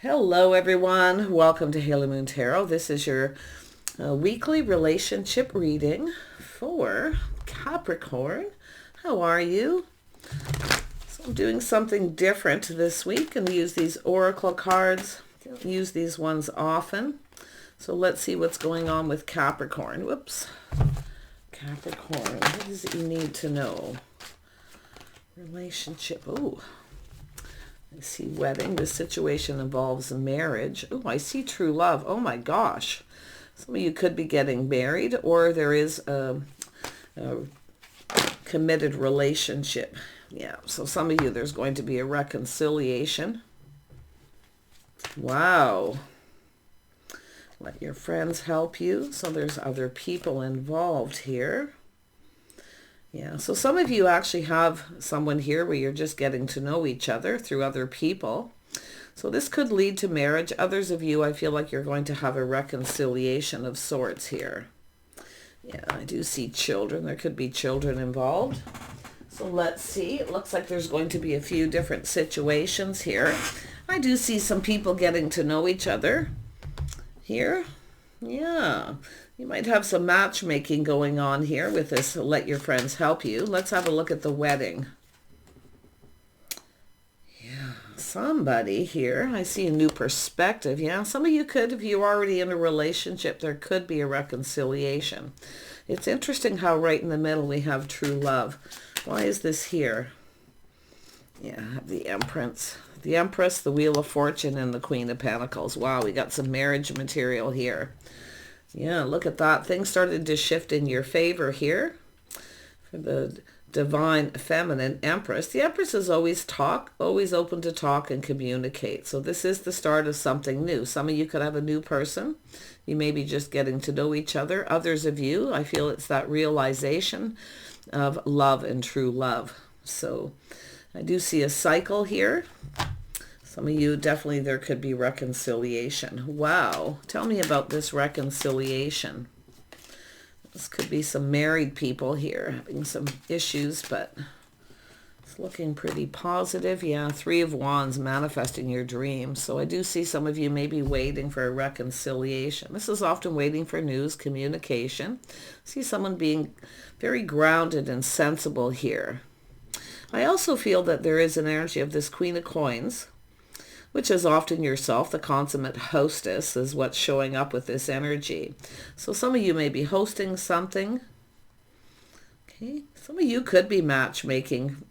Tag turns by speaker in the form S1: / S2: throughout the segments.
S1: Hello, everyone. Welcome to Haley Moon Tarot. This is your weekly relationship reading for Capricorn. How are you? So I'm doing something different this week and use these oracle cards. Don't use these ones often. So let's see what's going on with Capricorn. Whoops. Capricorn, what is it you need to know? Relationship. Oh, I see wedding. This situation involves marriage. Oh, I see true love. Oh my gosh. Some of you could be getting married, or there is a committed relationship. Yeah, so some of you, there's going to be a reconciliation. Wow. Let your friends help you. So there's other people involved here. Yeah, so some of you actually have someone here where you're just getting to know each other through other people. So this could lead to marriage. Others of you, I feel like you're going to have a reconciliation of sorts here. Yeah, I do see children. There could be children involved. So let's see. It looks like there's going to be a few different situations here. I do see some people getting to know each other here. Yeah. You might have some matchmaking going on here with this let your friends help you. Let's have a look at the wedding. Yeah, somebody here. I see a new perspective. Yeah, some of you could, if you're already in a relationship, there could be a reconciliation. It's interesting how right in the middle we have true love. Why is this here? Yeah, the Empress. The Empress, the Wheel of Fortune, and the Queen of Pentacles. Wow, we got some marriage material here. Yeah, look at that. Things started to shift in your favor here for the divine feminine Empress. The Empress is always open to talk and communicate. So this is the start of something new. Some of you could have a new person. You may be just getting to know each other. Others of you, I feel it's that realization of love and true love. So I do see a cycle here. Some of you, definitely there could be reconciliation. Wow. Tell me about this reconciliation. This could be some married people here having some issues, but it's looking pretty positive. Yeah, Three of Wands, manifesting your dreams. So I do see some of you maybe waiting for a reconciliation. This is often waiting for news, communication. See someone being very grounded and sensible here. I also feel that there is an energy of this Queen of Coins, which is often yourself. The consummate hostess is what's showing up with this energy. So some of you may be hosting something. Okay, some of you could be matchmaking.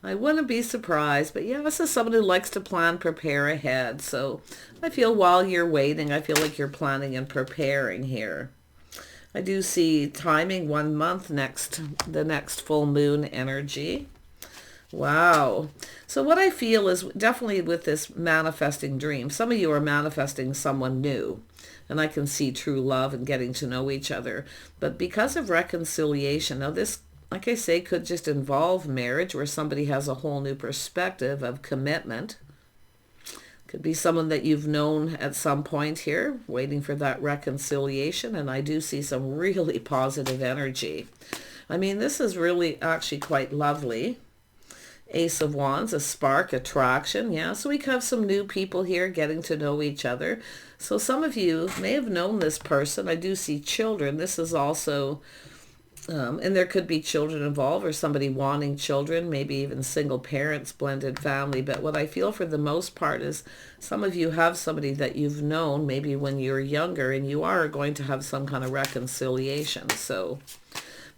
S1: I wouldn't be surprised, but yeah, this is someone who likes to plan, prepare ahead. So I feel while you're waiting, I feel like you're planning and preparing here. I do see timing 1 month, the next full moon energy. Wow. So what I feel is definitely with this manifesting dream, some of you are manifesting someone new, and I can see true love and getting to know each other. But because of reconciliation, now this, like I say, could just involve marriage where somebody has a whole new perspective of commitment. Could be someone that you've known at some point here, waiting for that reconciliation. And I do see some really positive energy. I mean, this is really actually quite lovely. Ace of Wands, a spark, attraction. Yeah, so we have some new people here getting to know each other. So some of you may have known this person. I do see children. This is also, and there could be children involved or somebody wanting children, maybe even single parents, blended family. But what I feel for the most part is some of you have somebody that you've known maybe when you were younger, and you are going to have some kind of reconciliation. So...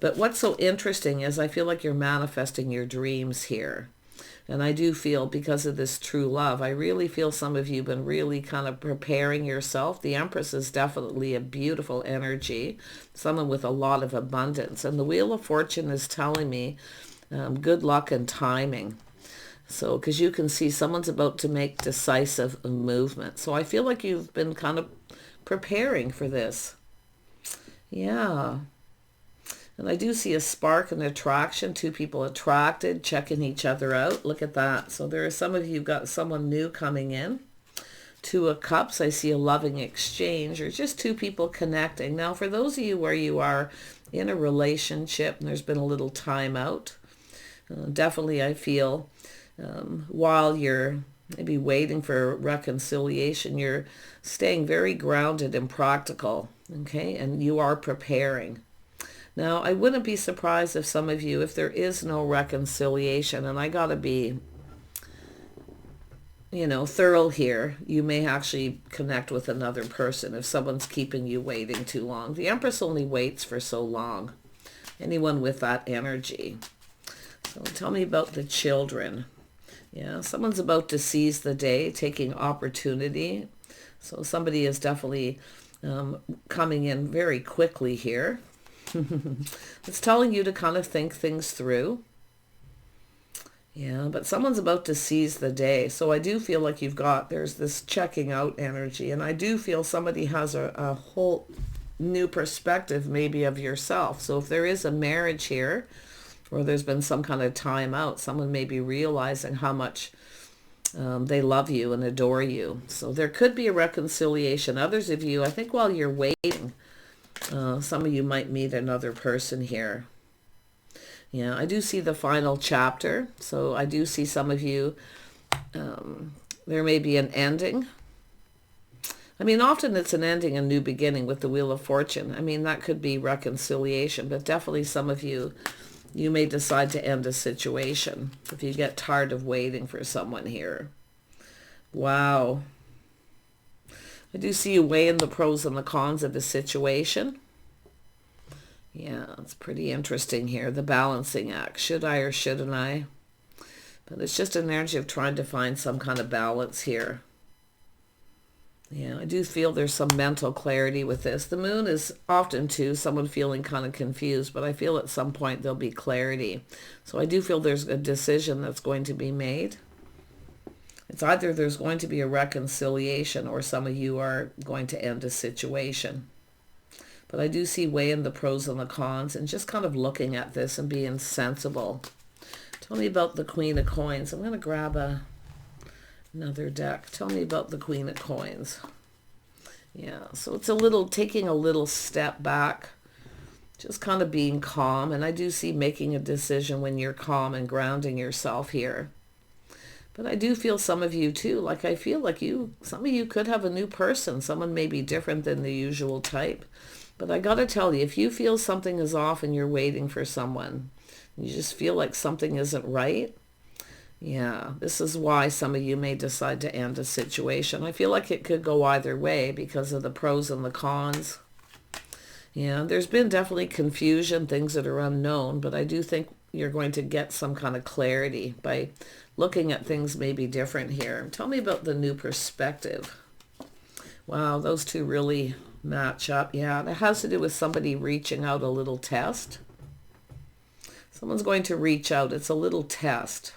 S1: But what's so interesting is I feel like you're manifesting your dreams here. And I do feel because of this true love, I really feel some of you have been really kind of preparing yourself. The Empress is definitely a beautiful energy, someone with a lot of abundance. And the Wheel of Fortune is telling me good luck and timing. So, because you can see someone's about to make decisive movement. So I feel like you've been kind of preparing for this. Yeah. And I do see a spark and attraction, two people attracted, checking each other out. Look at that. So there are some of you got someone new coming in. Two of Cups, I see a loving exchange, or just two people connecting. Now, for those of you where you are in a relationship and there's been a little time out, definitely I feel while you're maybe waiting for reconciliation. You're staying very grounded and practical, okay? And you are preparing. Now, I wouldn't be surprised if some of you, if there is no reconciliation, and I gotta be, thorough here, you may actually connect with another person if someone's keeping you waiting too long. The Empress only waits for so long. Anyone with that energy. So tell me about the children. Yeah, someone's about to seize the day, taking opportunity. So somebody is definitely coming in very quickly here. It's telling you to kind of think things through. Yeah, but someone's about to seize the day. So I do feel like there's this checking out energy. And I do feel somebody has a whole new perspective maybe of yourself. So if there is a marriage here, or there's been some kind of time out, someone may be realizing how much they love you and adore you. So there could be a reconciliation. Others of you, I think while you're waiting, some of you might meet another person here. Yeah, I do see the final chapter. So I do see some of you, there may be an ending. I mean, often it's an ending, a new beginning with the Wheel of Fortune. I mean, that could be reconciliation, but definitely some of you, you may decide to end a situation if you get tired of waiting for someone here. Wow. I do see you weighing the pros and the cons of a situation. Yeah, it's pretty interesting here. The balancing act. Should I or shouldn't I? But it's just an energy of trying to find some kind of balance here. Yeah, I do feel there's some mental clarity with this. The moon is often, too, someone feeling kind of confused, but I feel at some point there'll be clarity. So I do feel there's a decision that's going to be made. It's either there's going to be a reconciliation or some of you are going to end a situation. But I do see weighing the pros and the cons and just kind of looking at this and being sensible. Tell me about the Queen of Coins. I'm going to grab another deck. Tell me about the Queen of Coins. Yeah, so it's taking a little step back, just kind of being calm. And I do see making a decision when you're calm and grounding yourself here. But I do feel some of you too, like I feel like some of you could have a new person. Someone may be different than the usual type. But I got to tell you, if you feel something is off and you're waiting for someone, you just feel like something isn't right, yeah, this is why some of you may decide to end a situation. I feel like it could go either way because of the pros and the cons. Yeah, there's been definitely confusion, things that are unknown, but I do think you're going to get some kind of clarity by looking at things maybe different here. Tell me about the new perspective. Wow, those two really match up. Yeah, it has to do with somebody reaching out, a little test. Someone's going to reach out. It's a little test.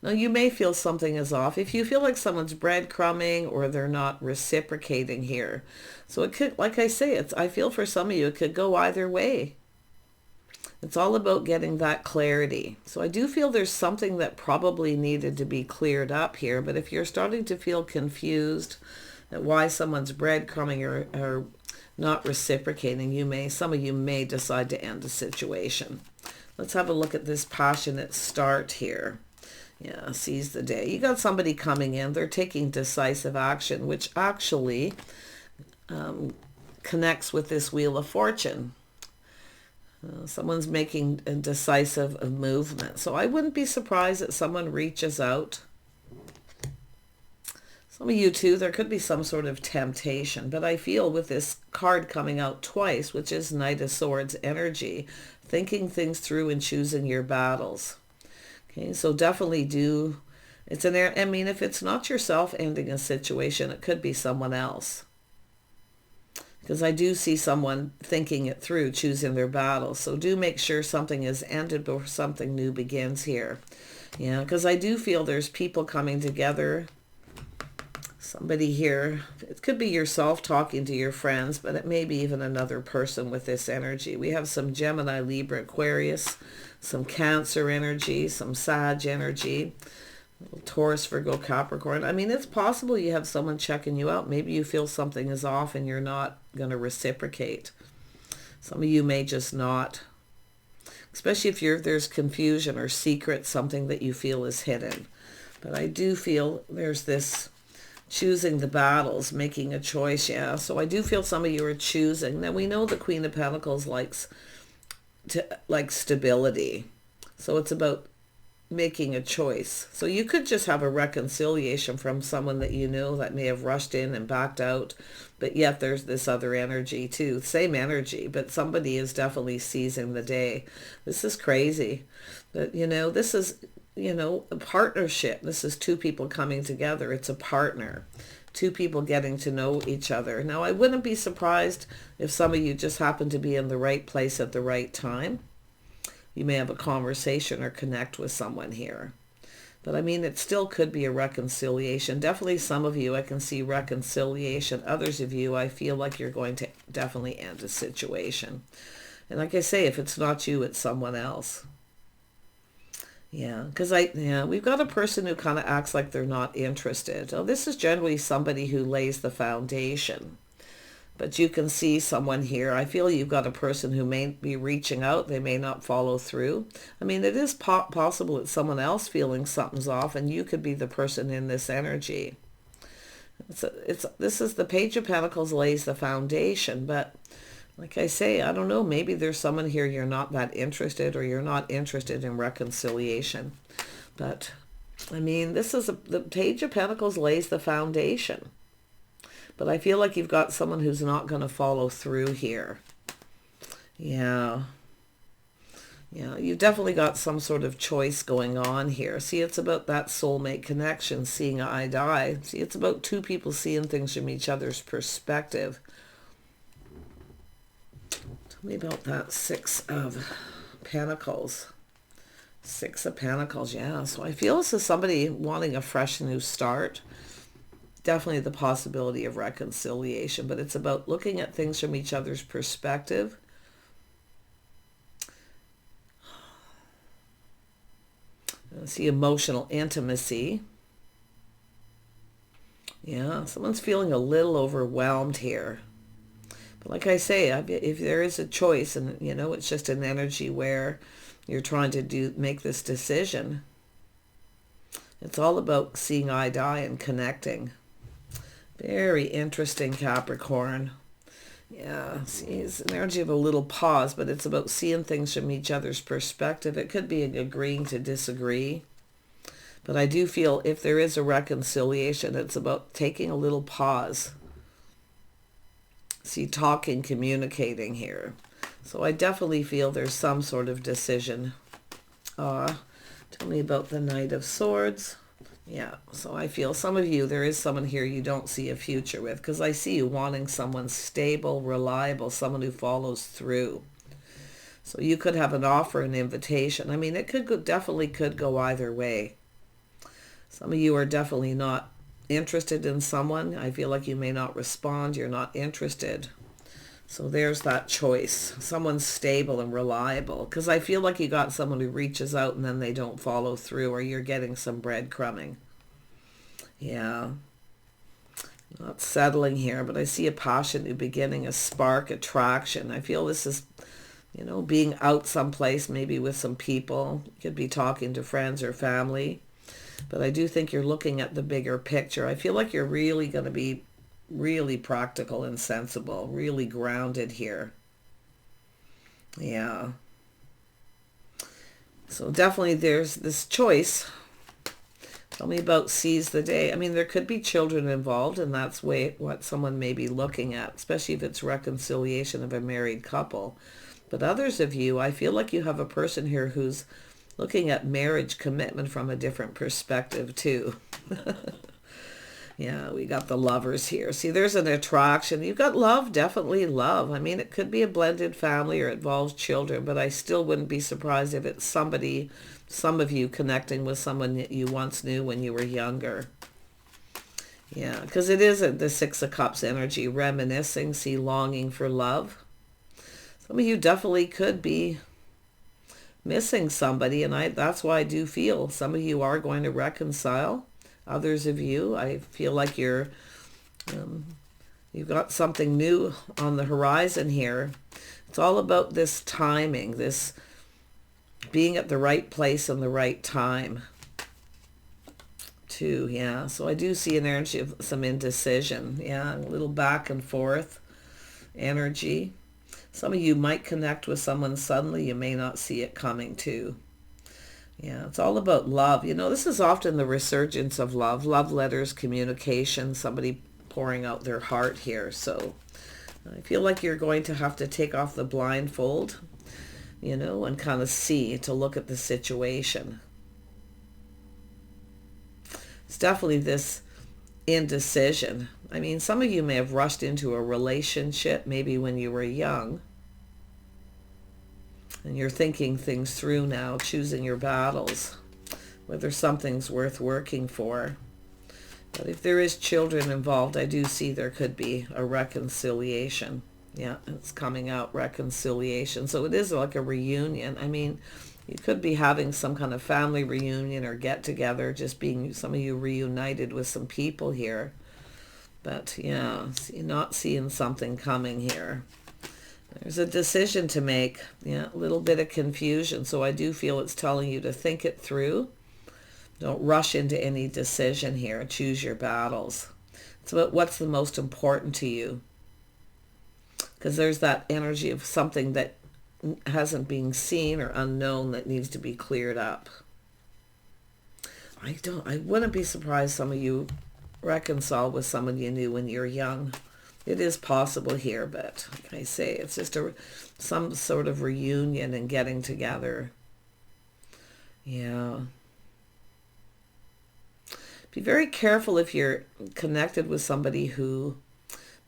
S1: Now, you may feel something is off. If you feel like someone's breadcrumbing or they're not reciprocating here. So it could, like I say, I feel for some of you, it could go either way. It's all about getting that clarity. So I do feel there's something that probably needed to be cleared up here. But if you're starting to feel confused at why someone's breadcrumbing or not reciprocating, some of you may decide to end a situation. Let's have a look at this passionate start here. Yeah, seize the day. You got somebody coming in. They're taking decisive action, which actually connects with this Wheel of Fortune. Someone's making a decisive movement. So I wouldn't be surprised that someone reaches out. Some of you too, there could be some sort of temptation. But I feel with this card coming out twice, which is Knight of Swords energy, thinking things through and choosing your battles. Okay, so definitely if it's not yourself ending a situation, it could be someone else. Because I do see someone thinking it through, choosing their battles. So do make sure something is ended before something new begins here. Yeah, because I do feel there's people coming together. Somebody here, it could be yourself talking to your friends, but it may be even another person with this energy. We have some Gemini, Libra, Aquarius, some Cancer energy, some Sag energy, Taurus, Virgo, Capricorn. I mean, it's possible you have someone checking you out. Maybe you feel something is off and you're not going to reciprocate. Some of you may just not. Especially if there's confusion or secret, something that you feel is hidden. But I do feel there's this choosing the battles, making a choice, yeah. So I do feel some of you are choosing. Now we know the Queen of Pentacles likes stability. So it's about making a choice. So you could just have a reconciliation from someone that you know that may have rushed in and backed out, but yet there's this other energy too. Same energy, but somebody is definitely seizing the day. This is crazy. But this is, a partnership. This is two people coming together. It's a partner. Two people getting to know each other. Now, I wouldn't be surprised if some of you just happen to be in the right place at the right time. You may have a conversation or connect with someone here. But I mean, it still could be a reconciliation. Definitely some of you, I can see reconciliation. Others of you, I feel like you're going to definitely end a situation. And like I say, if it's not you, it's someone else. Yeah, because we've got a person who kind of acts like they're not interested. Oh, this is generally somebody who lays the foundation. But you can see someone here. I feel you've got a person who may be reaching out. They may not follow through. I mean, it is possible it's someone else feeling something's off, and you could be the person in this energy. This is the Page of Pentacles lays the foundation. But like I say, I don't know. Maybe there's someone here you're not that interested, or you're not interested in reconciliation. But I mean, the Page of Pentacles lays the foundation. But I feel like you've got someone who's not going to follow through here. Yeah. Yeah, you've definitely got some sort of choice going on here. See, it's about that soulmate connection, seeing eye to eye. See, it's about two people seeing things from each other's perspective. Tell me about that Six of Pentacles. Six of Pentacles, yeah. So I feel this is somebody wanting a fresh new start. Definitely the possibility of reconciliation, but it's about looking at things from each other's perspective. I see emotional intimacy. Yeah, someone's feeling a little overwhelmed here. But like I say, if there is a choice, and it's just an energy where you're trying to make this decision, it's all about seeing eye to eye and connecting. Very interesting, Capricorn. Yeah, see, it's an energy of a little pause, but it's about seeing things from each other's perspective. It could be agreeing to disagree. But I do feel if there is a reconciliation, it's about taking a little pause. See, talking, communicating here. So I definitely feel there's some sort of decision. Tell me about the Knight of Swords. Yeah, so I feel some of you, there is someone here you don't see a future with, because I see you wanting someone stable, reliable, someone who follows through. So you could have an offer, an invitation. I mean, it definitely could go either way. Some of you are definitely not interested in someone. I feel like you may not respond. You're not interested. So there's that choice. Someone's stable and reliable. Because I feel like you got someone who reaches out and then they don't follow through, or you're getting some breadcrumbing. Yeah. Not settling here, but I see a passion, new beginning, a spark, attraction. I feel this is, being out someplace, maybe with some people. You could be talking to friends or family. But I do think you're looking at the bigger picture. I feel like you're really going to be really practical and sensible, really grounded here. Yeah. So definitely there's this choice. Tell me about seize the day. I mean, there could be children involved, and that's what someone may be looking at, especially if it's reconciliation of a married couple. But others of you, I feel like you have a person here who's looking at marriage commitment from a different perspective too. Yeah, we got the Lovers here. See, there's an attraction. You've got love, definitely love. I mean, it could be a blended family or it involves children, but I still wouldn't be surprised if it's somebody, some of you connecting with someone that you once knew when you were younger. Yeah, because it is the Six of Cups energy, reminiscing, see, longing for love. Some of you definitely could be missing somebody, and that's why I do feel some of you are going to reconcile. Others of you, I feel like you've got something new on the horizon here. It's all about this timing, this being at the right place and the right time. Two, yeah. So I do see an energy of some indecision. Yeah, a little back and forth energy. Some of you might connect with someone suddenly. You may not see it coming too. Yeah, it's all about love. You know, this is often the resurgence of love. Love letters, communication, somebody pouring out their heart here. So I feel like you're going to have to take off the blindfold, you know, and kind of see, to look at the situation. It's definitely this indecision. I mean, some of you may have rushed into a relationship maybe when you were young, and you're thinking things through now, choosing your battles, whether something's worth working for. But if there is children involved, I do see there could be a reconciliation. Yeah, it's coming out, reconciliation. So it is like a reunion. I mean, you could be having some kind of family reunion or get together, just being some of you reunited with some people here. But yeah, not seeing something coming here. There's a decision to make. Yeah, a little bit of confusion. So I do feel it's telling you to think it through. Don't rush into any decision here. Choose your battles. It's about what's the most important to you. Because there's that energy of something that hasn't been seen or unknown that needs to be cleared up. I wouldn't be surprised some of you reconcile with someone you knew when you're young. It is possible here, but like I say, it's just some sort of reunion and getting together. Yeah. Be very careful if you're connected with somebody who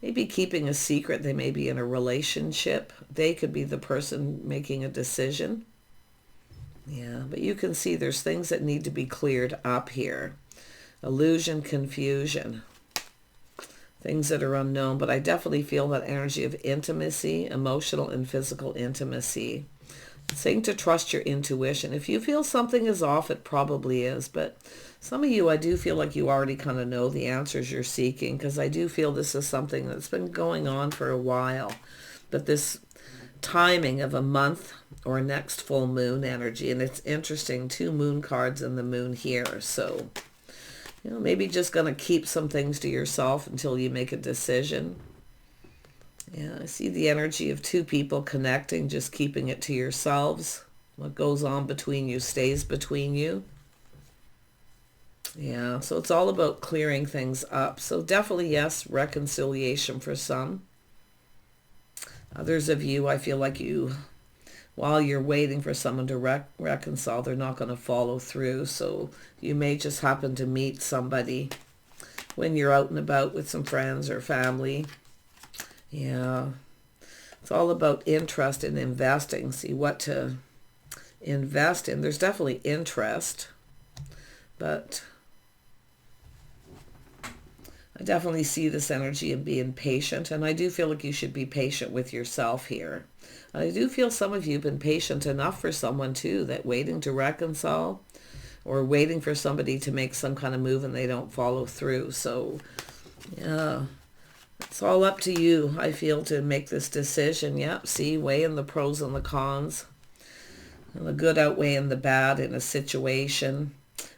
S1: may be keeping a secret. They may be in a relationship. They could be the person making a decision. Yeah, but you can see there's things that need to be cleared up here. Illusion, confusion. Things that are unknown, but I definitely feel that energy of intimacy, emotional and physical intimacy. It's saying to trust your intuition. If you feel something is off, it probably is, but some of you, I do feel like you already kind of know the answers you're seeking, because I do feel this is something that's been going on for a while. But this timing of a month or next full moon energy, and it's interesting, 2 moon cards and the moon here, so you know, maybe just going to keep some things to yourself until you make a decision. Yeah, I see the energy of 2 people connecting, just keeping it to yourselves. What goes on between you stays between you. Yeah, so it's all about clearing things up. So definitely, yes, reconciliation for some. Others of you, I feel like you, while you're waiting for someone to reconcile, they're not going to follow through. So you may just happen to meet somebody when you're out and about with some friends or family. Yeah, it's all about interest in investing. See what to invest in. There's definitely interest, but I definitely see this energy of being patient, and I do feel like you should be patient with yourself here. I do feel some of you have been patient enough for someone too, that waiting to reconcile or waiting for somebody to make some kind of move and they don't follow through. So yeah, it's all up to you, I feel, to make this decision. Yep, see, weighing the pros and the cons, and the good outweighing the bad in a situation.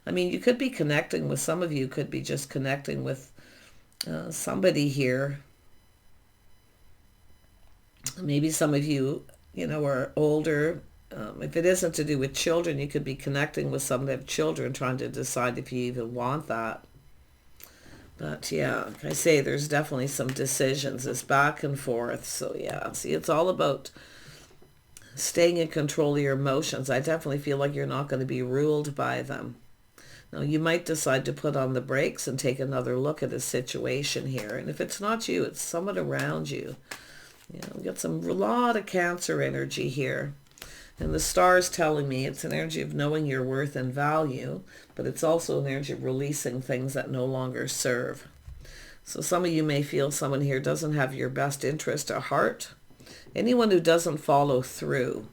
S1: I mean, you could be connecting with, some of you could be just connecting with somebody here. Maybe some of you, you know, are older. If it isn't to do with children, you could be connecting with someone that have children, trying to decide if you even want that. But yeah, like I say, there's definitely some decisions. It's back and forth. So yeah, see, it's all about staying in control of your emotions. I definitely feel like you're not going to be ruled by them. Now, you might decide to put on the brakes and take another look at a situation here. And if it's not you, it's someone around you. You know, we got a lot of Cancer energy here. And the stars telling me it's an energy of knowing your worth and value, but it's also an energy of releasing things that no longer serve. So some of you may feel someone here doesn't have your best interest at heart. Anyone who doesn't follow through.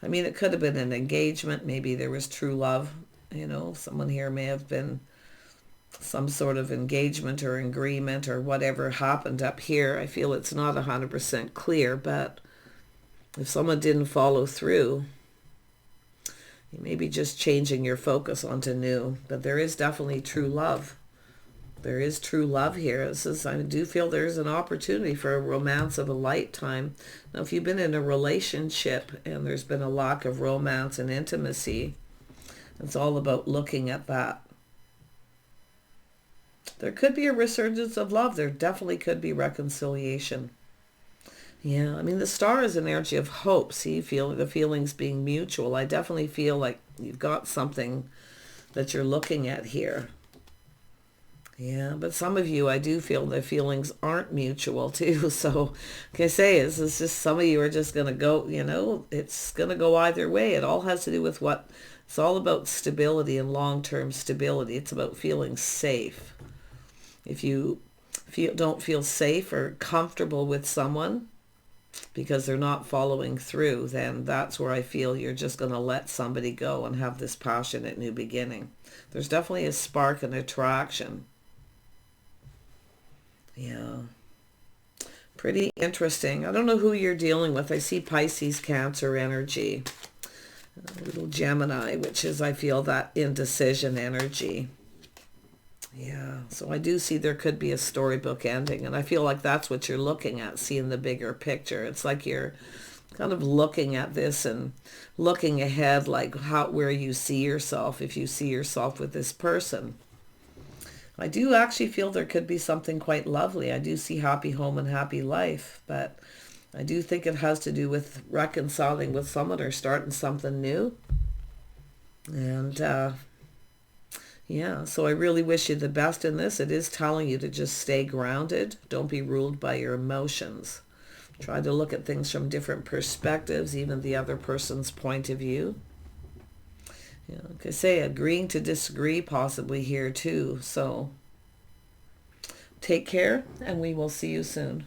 S1: I mean, it could have been an engagement. Maybe there was true love. You know, someone here may have been some sort of engagement or agreement or whatever happened up here. I feel it's not 100% clear, but if someone didn't follow through, You may be just changing your focus onto new, but there is definitely true love. There is true love here. I do feel there's an opportunity for a romance of a lifetime. Now, if you've been in a relationship and there's been a lack of romance and intimacy, it's all about looking at that. There could be a resurgence of love. There definitely could be reconciliation. Yeah, I mean, the star is an energy of hope. See, the feelings being mutual. I definitely feel like you've got something that you're looking at here. Yeah, but some of you, I do feel the feelings aren't mutual too. So, like I say, it's just some of you are just going to go, it's going to go either way. It all has to do with it's all about stability and long-term stability. It's about feeling safe. If you don't feel safe or comfortable with someone because they're not following through, then that's where I feel you're just going to let somebody go and have this passionate new beginning. There's definitely a spark and attraction. Yeah. Pretty interesting. I don't know who you're dealing with. I see Pisces, Cancer energy. A little Gemini, which is, I feel, that indecision energy. Yeah. So I do see there could be a storybook ending. And I feel like that's what you're looking at, seeing the bigger picture. It's like you're kind of looking at this and looking ahead, like where you see yourself, if you see yourself with this person. I do actually feel there could be something quite lovely. I do see happy home and happy life, but I do think it has to do with reconciling with someone or starting something new. And yeah, so I really wish you the best in this. It is telling you to just stay grounded. Don't be ruled by your emotions. Try to look at things from different perspectives, even the other person's point of view. Yeah, like I say, agreeing to disagree possibly here too. So take care, and we will see you soon.